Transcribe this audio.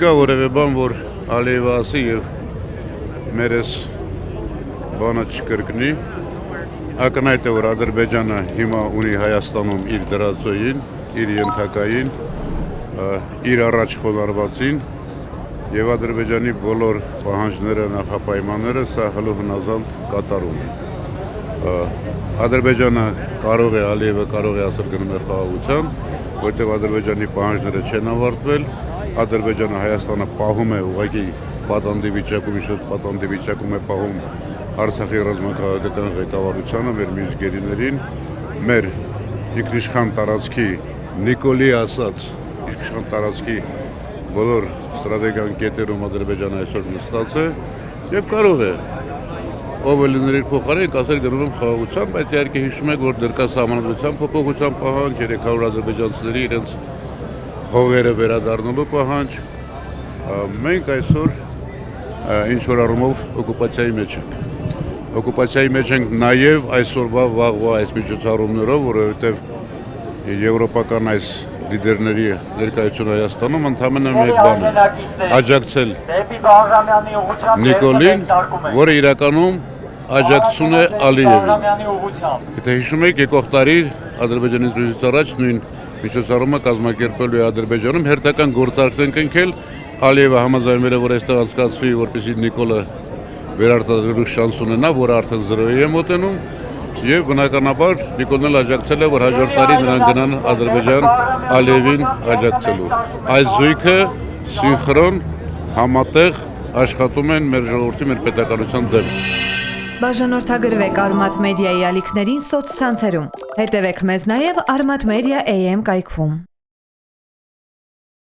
Չկա որևէ բան, որ Ալիևը ասի եւ մերես բանը չկրկնի։ Ակնհայտ է, որ Ադրբեջանը հիմա ունի Հայաստանում իր դրածոյին, իր ենթակային, իր առաջ խոնարհվածին եւ Ադրբեջանի բոլոր պահանջները, նախապայմանները սա հլու հնազանդ կատարում է։ Ադրբեջանը կարող է, Ալիևը կարող է ասել գնում է խաղաղության, որտեղ Ադրբեջանի պահանջները չեն ավարտվել, Ադրբեջանը Հայաստանը պահում է ուղղակի պատանդի վիճակում, իշոտ պատանդի վիճակում է պահում Արցախի ռազմաքաղաքական ղեկավարությանը, մեր միջգերիներին, մեր ինքնիշխան տարածքի Նիկոլի ասած ինքնիշխան տարածքի բոլոր ստրատեգիական կետերում Ադրբեջանը այսօր նստած է եւ կարող է ով լիներ իր փոխարեն ասել գնում եմ խաղաղության, բայց իհարկե հիշում եք, որ դեռ կա սահմանադրության փոփոխության պահանջ, 300 ադրբեջանցիների իրենց հողերը վերադառնալու պահանջ։ Մենք այսօր ինչ որ առումով օկուպացիայի մեջ ենք։ Օկուպացիայի մեջ ենք նաեւ այսօրվա վաղվա այս միջոցառումներով, որովհետեւ եվրոպական այս լիդերների ներկայությունը Հայաստանում ընդհանրապես մեկ բան է՝ աջակցել Նիկոլին, որը իրականում աջակցում է Ալիևին։ Եթե հիշում եք, եկող տարի Ադրբեջանի դրույթից առաջ նույն միջոցառումը կազմակերպվելու է Ադրբեջանում, հերթական գործարքներ են կնքել, Ալիևը համաձայնվել է, որ այստեղ անցկացվի, որպեսզի Նիկոլը վերարտադրելու շանս ունենա, որը արդեն 0-ի է մոտենում, եւ բնականաբար Նիկոլն էլ աջակցել է, որ հաջորդ տարի նրանք գնան Ադրբեջան Ալիևին աջակցելու։ Այս զույգը սինխրոն համատեղ աշխատում են մեր ժողովրդի, մեր պետականության դեմ։ Բաժանորդագրվեք Արմատ մեդիայի ալիքներին սոցցանցերում։ Հետևեք մեզ նաև Armat Media AM կայքում։